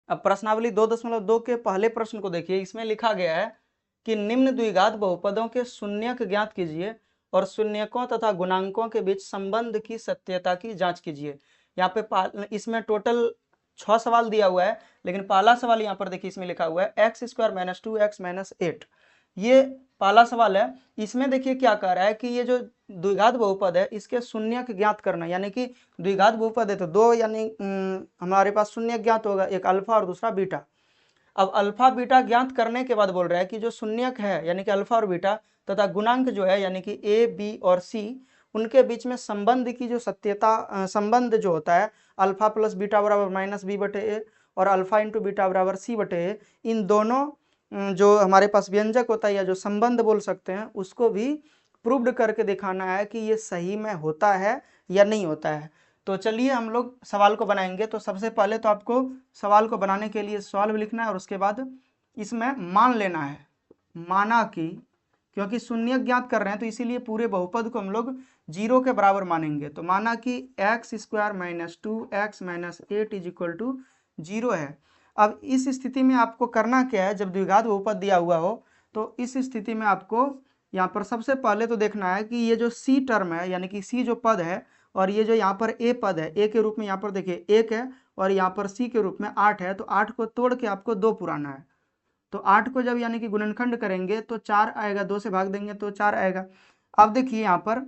अब प्रश्नावली 2.2 के पहले प्रश्न को देखिए, इसमें लिखा गया है कि निम्न द्विघात बहुपदों के शून्यक ज्ञात कीजिए और शून्यकों तथा गुणांकों के बीच संबंध की सत्यता की जांच कीजिए। यहाँ पे इसमें टोटल 6 सवाल दिया हुआ है, लेकिन पहला सवाल यहाँ पर देखिए इसमें लिखा हुआ है x² - 2x - 8। ये पहला सवाल है। इसमें देखिए क्या कह रहा है कि ये जो द्विघात बहुपद है इसके शून्यक ज्ञात करना, यानी कि द्विघात बहुपद है तो दो यानी हमारे पास शून्यक ज्ञात होगा, एक अल्फा और दूसरा बीटा। अब अल्फा बीटा ज्ञात करने के बाद बोल रहा है कि जो शून्यक है यानी कि अल्फा और बीटा तथा गुणांक जो है यानी कि ए बी और सी, उनके बीच में संबंध की जो सत्यता संबंध जो होता है अल्फा प्लस बीटा बराबर -b/a और अल्फा इंटू बीटा बराबर c/a, इन दोनों जो हमारे पास व्यंजक होता है या जो संबंध बोल सकते हैं उसको भी प्रूव्ड करके दिखाना है कि ये सही में होता है या नहीं होता है। तो चलिए हम लोग सवाल को बनाएंगे। तो सबसे पहले तो आपको सवाल को बनाने के लिए सॉल्व लिखना है और उसके बाद इसमें मान लेना है, माना कि, क्योंकि शून्य ज्ञात कर रहे हैं तो इसीलिए पूरे बहुपद को हम लोग 0 के बराबर मानेंगे। तो माना कि x² - 2x - 8 = 0 है। अब इस स्थिति में आपको करना क्या है, जब द्विघात बहुपद दिया हुआ हो तो इस स्थिति में आपको यहाँ पर सबसे पहले तो देखना है कि ये जो c टर्म है यानी कि c जो पद है और ये जो यहाँ पर a पद है, a के रूप में यहाँ पर देखिए 1 है और यहाँ पर c के रूप में 8 है, तो 8 को तोड़ के आपको 2 पुराना है। तो 8 को जब यानी कि गुणनखंड करेंगे तो 4 आएगा, 2 से भाग देंगे तो 4 आएगा। अब देखिए यहाँ पर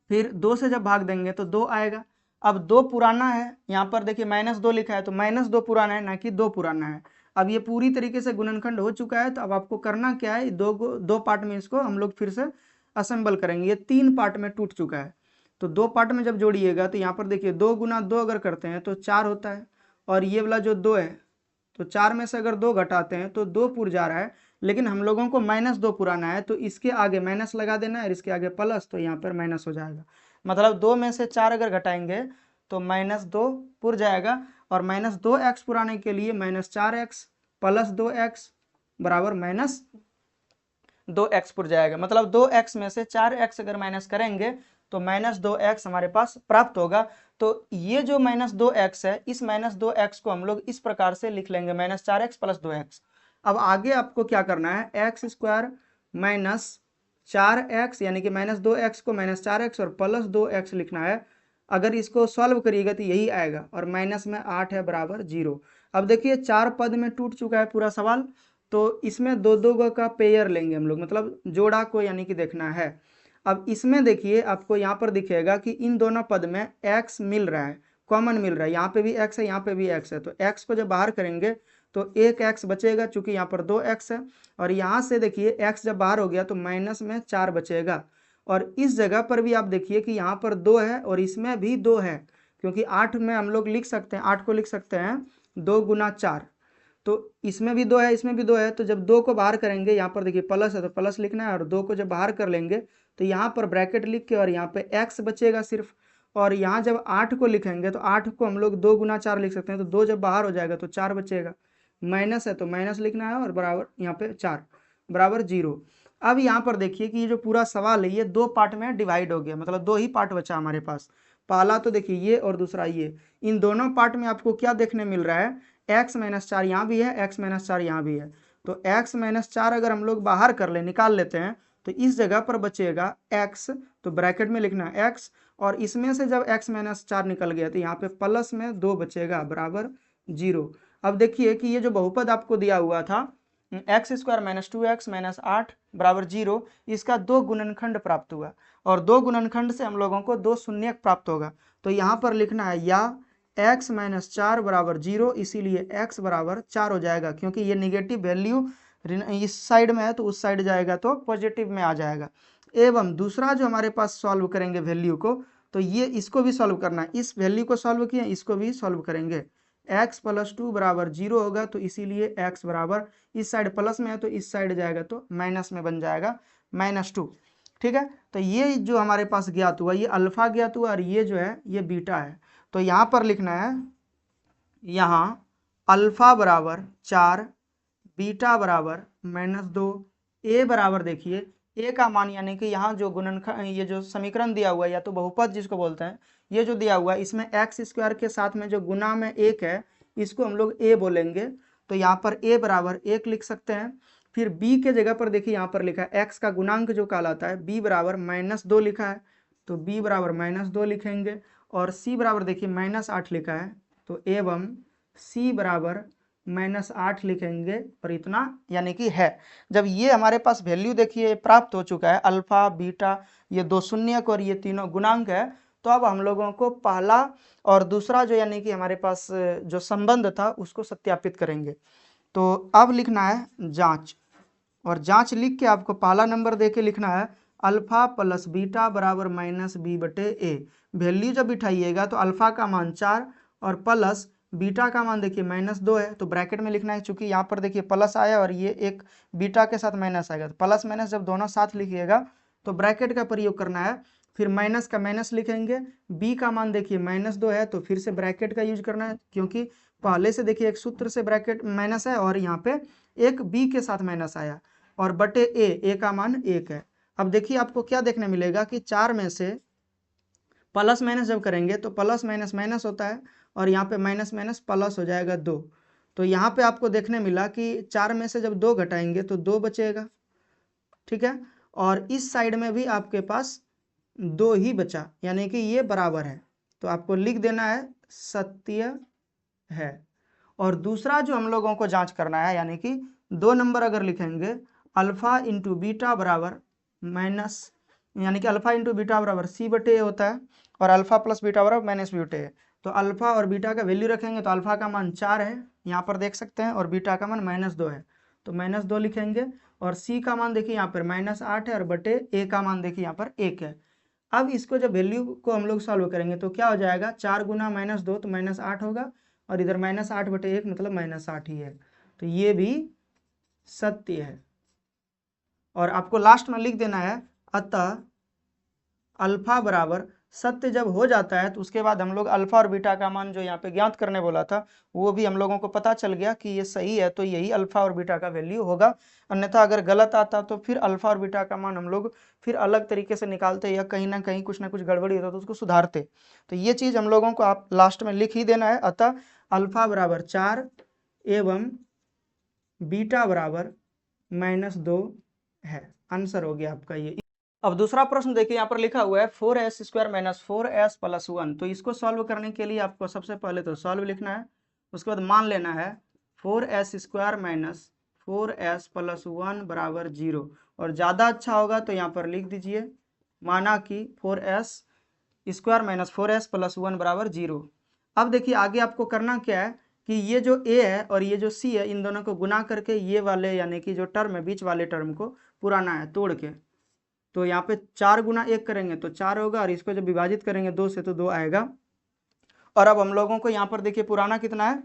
फिर 2 से जब भाग देंगे तो 2 आएगा। अब 2 पुराना है, यहाँ पर देखिए -2 लिखा है तो -2 पुराना है ना कि 2 पुराना है। अब ये पूरी तरीके से गुणनखंड हो चुका है। तो अब आपको करना क्या है, दो पार्ट में इसको हम लोग फिर से असेंबल करेंगे। ये 3 पार्ट में टूट चुका है तो 2 पार्ट में जब जोड़िएगा तो यहाँ पर देखिए 2 × 2 अगर करते हैं तो 4 होता है और ये वाला जो 2 है तो 4 में से अगर 2 घटाते हैं तो 2 पुर जा रहा है, लेकिन हम लोगों को -2 पुराना है तो इसके आगे माइनस लगा देना है और इसके आगे प्लस, तो यहाँ पर माइनस हो जाएगा। मतलब 2 में से 4 अगर घटाएंगे तो -2 पुर जाएगा और -2x पुराने के लिए -4x + 2x बराबर -2x पुर जाएगा। मतलब 2x में से 4x अगर माइनस करेंगे तो -2x हमारे पास प्राप्त होगा। तो ये जो -2x है, इस -2x को हम लोग इस प्रकार से लिख लेंगे -4x + 2x। अब आगे आपको क्या करना है, x² - 4x यानी कि -2x को -4x और +2x लिखना है। अगर इसको सॉल्व करिएगा तो यही आएगा और माइनस में 8 है बराबर 0। अब देखिए 4 पद में टूट चुका है पूरा सवाल, तो इसमें दो का पेयर लेंगे हम लोग, मतलब जोड़ा को यानी कि देखना है। अब इसमें देखिए आपको यहाँ पर दिखेगा कि इन दोनों पद में x मिल रहा है, कॉमन मिल रहा है, यहाँ पे भी x है यहाँ पे भी x है। तो x को जब बाहर करेंगे तो 1 x बचेगा, चूंकि यहाँ पर 2x है और यहाँ से देखिए x जब बाहर हो गया तो माइनस में 4 बचेगा। और इस जगह पर भी आप देखिए कि यहाँ पर 2 है और इसमें भी 2 है, क्योंकि 8 में हम लोग लिख सकते हैं, 8 को लिख सकते हैं 2 × 4। तो इसमें भी 2 है इसमें भी 2 है, तो जब 2 को बाहर करेंगे यहाँ पर देखिए प्लस है तो प्लस लिखना है और 2 को जब बाहर कर लेंगे तो यहाँ पर ब्रैकेट लिख के और यहाँ पे x बचेगा सिर्फ। और यहाँ जब 8 को लिखेंगे तो 8 को हम लोग 2 × 4 लिख सकते हैं, तो 2 जब बाहर हो जाएगा तो 4 बचेगा, माइनस है तो माइनस लिखना है और बराबर यहाँ पे 4 बराबर 0। अब यहाँ पर देखिए कि ये जो पूरा सवाल है ये 2 पार्ट में डिवाइड हो गया, मतलब 2 ही पार्ट बचा हमारे पास। पहला तो देखिए ये और दूसरा ये, इन दोनों पार्ट में आपको क्या देखने मिल रहा है, x - 4 यहाँ भी है, x - 4 यहाँ भी है। तो x - 4 अगर हम लोग बाहर कर ले, निकाल लेते हैं तो इस जगह पर बचेगा x, तो ब्रैकेट में लिखना है x और इसमें से जब x - 4 निकल गया तो यहाँ पे प्लस में 2 बचेगा बराबर 0। अब देखिए कि ये जो बहुपद आपको दिया हुआ था x² - 2x - 8 बराबर 0, इसका 2 गुणनखंड प्राप्त हुआ और 2 गुणनखंड से हम लोगों को 2 शून्यक प्राप्त होगा। तो यहाँ पर लिखना है या x - 4 बराबर 0, इसीलिए x बराबर 4 हो जाएगा, क्योंकि ये निगेटिव वैल्यू इस साइड में है तो उस साइड जाएगा तो पॉजिटिव में आ जाएगा। एवं दूसरा जो हमारे पास सॉल्व करेंगे वैल्यू को, तो ये इसको भी सॉल्व करना है, इस वैल्यू को सॉल्व किए इसको भी सॉल्व करेंगे। x + 2 बराबर 0 होगा तो इसीलिए x बराबर इस साइड प्लस में है तो इस साइड जाएगा तो माइनस में बन जाएगा -2। ठीक है, तो ये जो हमारे पास ज्ञात हुआ ये अल्फा ज्ञात हुआ और ये जो है ये बीटा है। तो यहाँ पर लिखना है, यहाँ अल्फा बराबर 4, बीटा बराबर -2, ए बराबर देखिए ए का मान यानी कि यहाँ जो गुणनखंड ये जो समीकरण दिया हुआ है या तो बहुपद जिसको बोलते हैं, ये जो दिया हुआ है इसमें x² के साथ में जो गुना में 1 है इसको हम लोग a बोलेंगे, तो यहाँ पर a बराबर 1 लिख सकते हैं। फिर b के जगह पर देखिए यहाँ पर लिखा है x का गुणांक जो कहलाता है, b बराबर -2 लिखा है, तो b बराबर -2 लिखेंगे। और c बराबर देखिए -8 लिखा है, तो एवं c बराबर -8 लिखेंगे। और इतना यानी कि है। जब ये हमारे पास वैल्यू देखिए प्राप्त हो चुका है, अल्फा बीटा ये दो शून्यक और ये तीनों गुणांक है, तो अब हम लोगों को पहला और दूसरा जो यानी कि हमारे पास जो संबंध था उसको सत्यापित करेंगे। तो अब लिखना है जांच, और जांच लिख के आपको पहला नंबर दे के लिखना है अल्फा प्लस बीटा बराबर -b/a। वैल्यू जब बिठाइएगा तो अल्फा का मान 4 और प्लस बीटा का मान देखिए -2 है, तो ब्रैकेट में लिखना है। चूंकि यहाँ पर देखिए प्लस आया और ये एक बीटा के साथ माइनस आएगा, तो प्लस माइनस जब दोनों साथ लिखिएगा तो ब्रैकेट का प्रयोग करना है। फिर माइनस का माइनस लिखेंगे, b का मान देखिए -2 है, तो फिर से ब्रैकेट का यूज करना है, क्योंकि पहले से देखिए एक सूत्र से ब्रैकेट माइनस है और यहाँ पे एक b के साथ माइनस आया, और बटे a का मान 1 है। अब देखिए आपको क्या देखने मिलेगा कि 4 में से प्लस माइनस जब करेंगे तो प्लस माइनस माइनस होता है, और यहाँ पे माइनस माइनस प्लस हो जाएगा 2। तो यहाँ पे आपको देखने मिला कि 4 में से जब 2 घटाएंगे तो 2 बचेगा, ठीक है। और इस साइड में भी आपके पास 2 ही बचा, यानी कि ये बराबर है, तो आपको लिख देना है सत्य है। और दूसरा जो हम लोगों को जांच करना है, यानी कि 2 नंबर अगर लिखेंगे अल्फा इंटू बीटा बराबर माइनस, यानी कि अल्फा इंटू बीटा बराबर c/a होता है, और अल्फा प्लस बीटा बराबर -b/a। तो अल्फा और बीटा का वैल्यू रखेंगे तो अल्फा का मान 4 है, यहाँ पर देख सकते हैं, और बीटा का मान -2 है, तो -2 लिखेंगे। और c का मान देखिए यहाँ पर -8 है, और बटे a का मान देखिए यहाँ पर 1 है। अब इसको जब वैल्यू को हम लोग सॉल्व करेंगे तो क्या हो जाएगा, 4 गुना -2 तो -8 होगा, और इधर -8/1 मतलब -8 ही है, तो ये भी सत्य है। और आपको लास्ट में लिख देना है अतः अल्फा बराबर सत्य जब हो जाता है तो उसके बाद हम लोग अल्फा और बीटा का मान जो यहाँ पे ज्ञात करने बोला था वो भी हम लोगों को पता चल गया कि ये सही है, तो यही अल्फा और बीटा का वैल्यू होगा। अन्यथा अगर गलत आता तो फिर अल्फा और बीटा का मान हम लोग फिर अलग तरीके से निकालते, या कहीं ना कुछ गड़बड़ी होता तो उसको सुधारते। तो ये चीज़ हम लोगों को आप लास्ट में लिख ही देना है, अतः अल्फा बराबर 4 एवं बीटा बराबर -2 है। आंसर हो गया आपका ये। अब दूसरा प्रश्न देखिए, यहाँ पर लिखा हुआ है 4s² - 4s + 1। तो इसको सॉल्व करने के लिए आपको सबसे पहले तो सॉल्व लिखना है, उसके बाद मान लेना है 4s² - 4s + 1 बराबर 0। और ज़्यादा अच्छा होगा तो यहाँ पर लिख दीजिए, माना कि 4s² - 4s + 1 बराबर 0। अब देखिए आगे आपको करना क्या है कि ये जो a है और ये जो c है, इन दोनों को गुना करके ये वाले यानी कि जो टर्म है बीच वाले टर्म को पुराना है तोड़ के, तो यहाँ पे 4 गुना 1 करेंगे तो 4 होगा, और इसको जब विभाजित करेंगे 2 से तो 2 आएगा। और अब हम लोगों को यहाँ पर देखिए पुराना कितना है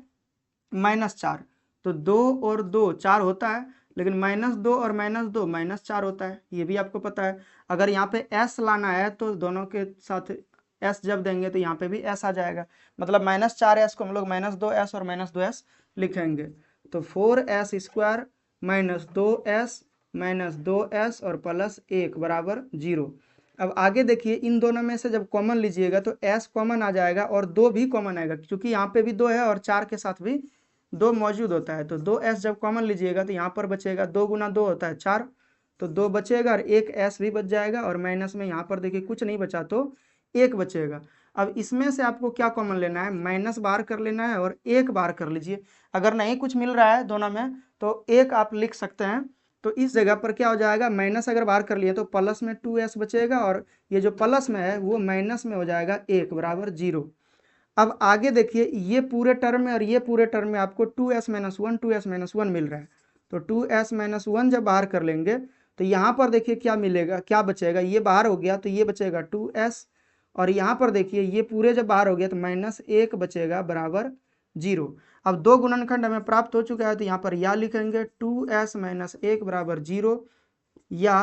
-4, तो 2 और 2 4 होता है, लेकिन -2 और -2 -4 होता है, ये भी आपको पता है। अगर यहाँ पे s लाना है तो दोनों के साथ s जब देंगे तो यहाँ पे भी s आ जाएगा, मतलब -4s को हम लोग -2s और -2s लिखेंगे। तो 4s² - 2s और +1 बराबर 0। अब आगे देखिए इन दोनों में से जब कॉमन लीजिएगा तो s कॉमन आ जाएगा और 2 भी कॉमन आएगा, क्योंकि यहाँ पे भी 2 है और 4 के साथ भी 2 मौजूद होता है। तो 2s जब कॉमन लीजिएगा तो यहाँ पर बचेगा, 2 गुना 2 होता है 4, तो 2 बचेगा और एक s भी बच जाएगा, और माइनस में यहाँ पर देखिए कुछ नहीं बचा तो 1 बचेगा। अब इसमें से आपको क्या कॉमन लेना है, माइनस बाहर कर लेना है और 1 बाहर कर लीजिए। अगर नहीं कुछ मिल रहा है दोनों में तो 1 आप लिख सकते हैं। तो इस जगह पर क्या हो जाएगा, माइनस अगर बाहर कर लिए तो प्लस में 2s बचेगा, और ये जो प्लस में है वो माइनस में हो जाएगा 1 बराबर 0। अब आगे देखिए ये पूरे टर्म में और ये पूरे टर्म में आपको 2s - 1 2s - 1 मिल रहा है, तो 2s - 1 जब बाहर कर लेंगे तो यहाँ पर देखिए क्या मिलेगा, क्या बचेगा, ये बाहर हो गया तो ये बचेगा 2s, और यहाँ पर देखिए ये पूरे जब बाहर हो गया तो -1 बचेगा बराबर 0। अब 2 गुणनखंड हमें प्राप्त हो चुका है, तो यहाँ पर या लिखेंगे 2s - 1 बराबर 0, या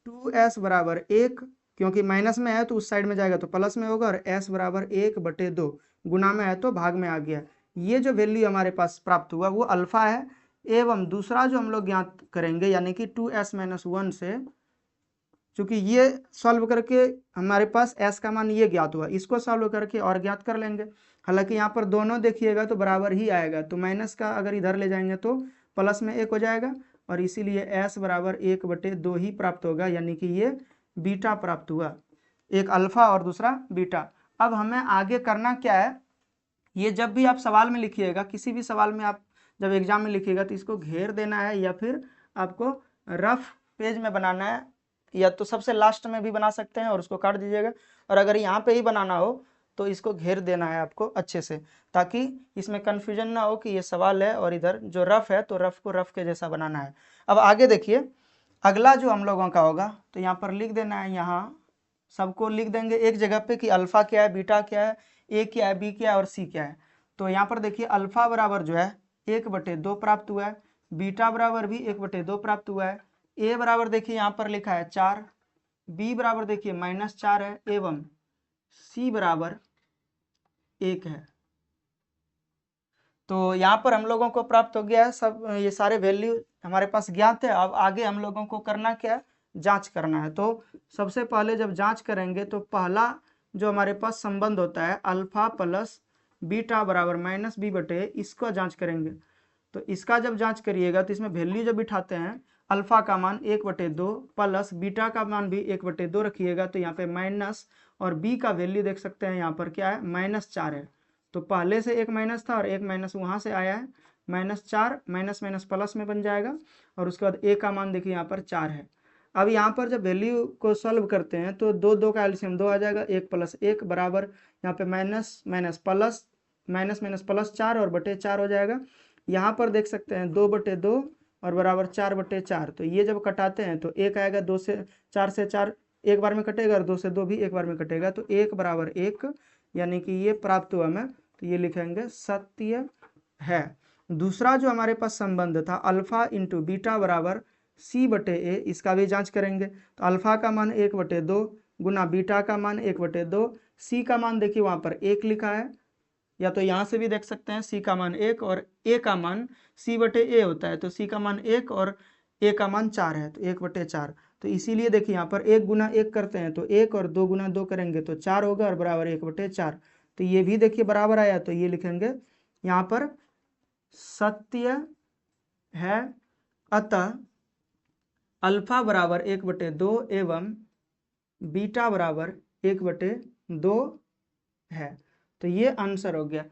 2s बराबर 1, क्योंकि माइनस में है तो उस साइड में जाएगा तो प्लस में होगा, और s बराबर 1/2, गुना में है तो भाग में आ गया। ये जो वैल्यू हमारे पास प्राप्त हुआ वो अल्फा है। एवं दूसरा जो हम लोग ज्ञात करेंगे यानी कि 2s - 1 से, चूंकि ये सॉल्व करके हमारे पास s का मान ये ज्ञात हुआ, इसको सॉल्व करके और ज्ञात कर लेंगे। हालांकि यहाँ पर दोनों देखिएगा तो बराबर ही आएगा, तो माइनस का अगर इधर ले जाएंगे तो प्लस में 1 हो जाएगा, और इसीलिए s बराबर 1/2 ही प्राप्त होगा, यानी कि ये बीटा प्राप्त हुआ, एक अल्फा और दूसरा बीटा। अब हमें आगे करना क्या है, ये जब भी आप सवाल में लिखिएगा, किसी भी सवाल में आप जब एग्जाम में लिखिएगा तो इसको घेर देना है, या फिर आपको रफ पेज में बनाना है, या तो सबसे लास्ट में भी बना सकते हैं और उसको काट दीजिएगा, और अगर यहाँ पे ही बनाना हो तो इसको घेर देना है आपको अच्छे से, ताकि इसमें कन्फ्यूजन ना हो कि ये सवाल है और इधर जो रफ है तो रफ को रफ के जैसा बनाना है। अब आगे देखिए, अगला जो हम लोगों का होगा तो यहाँ पर लिख देना है, यहाँ सबको लिख देंगे एक जगह पे कि अल्फा क्या है, बीटा क्या है, ए क्या है, बी क्या है और सी क्या है। तो यहाँ पर देखिए अल्फा बराबर जो है 1/2 प्राप्त हुआ है, बीटा बराबर भी 1/2 प्राप्त हुआ है, ए बराबर देखिए यहाँ पर लिखा है 4, बी बराबर देखिए -4 है, एवं सी बराबर 1 है। तो यहाँ पर हम लोगों को प्राप्त हो गया है, सब ये सारे वैल्यू हमारे पास ज्ञात है। अब आगे हम लोगों को करना क्या है, जांच करना है। तो सबसे पहले जब जांच करेंगे तो पहला जो हमारे पास संबंध होता है अल्फा प्लस बीटा बराबर -b/a, इसको जांच करेंगे। तो इसका जब जांच करिएगा तो इसमें वैल्यू जब बिठाते हैं, अल्फा का मान 1/2 प्लस बीटा का मान भी 1/2 रखिएगा, तो यहाँ पे माइनस, और बी का वैल्यू देख सकते हैं यहाँ पर क्या है, -4 है। तो पहले से एक माइनस था और एक माइनस वहाँ से आया है, -4 माइनस माइनस प्लस में बन जाएगा, और उसके बाद ए का मान देखिए यहाँ पर 4 है। अब यहाँ पर जब वैल्यू को सॉल्व करते हैं तो 2 का एलसीएम 2 आ जाएगा, 1 + 1 बराबर यहाँ पे minus minus plus, minus minus plus 4 और बटे 4 हो जाएगा। यहाँ पर देख सकते हैं 2/2 और बराबर 4/4। तो ये जब कटाते हैं तो 1 आएगा, 2 से 4 से 4 एक बार में कटेगा, और 2 से 2 भी एक बार में कटेगा, तो 1 बराबर 1, यानी कि ये प्राप्त हुआ हमें। तो ये लिखेंगे सत्य है। दूसरा जो हमारे पास संबंध था अल्फा इंटू बीटा बराबर c/a, इसका भी जांच करेंगे। तो अल्फा का मान 1/2 गुना बीटा का मान 1/2, सी का मान देखिए वहाँ पर 1 लिखा है, या तो यहाँ से भी देख सकते हैं सी का मान 1 और ए का मान c/a होता है, तो सी का मान 1 और ए का मान 4 है, तो 1/4। तो इसीलिए देखिए यहाँ पर 1 गुना 1 करते हैं तो 1, और 2 गुना 2 करेंगे तो 4 होगा, और बराबर 1/4। तो ये भी देखिए बराबर आया, तो ये लिखेंगे यहाँ पर सत्य है। अतः अल्फा बराबर 1/2 एवं बीटा बराबर 1/2 है। तो ये आंसर हो गया।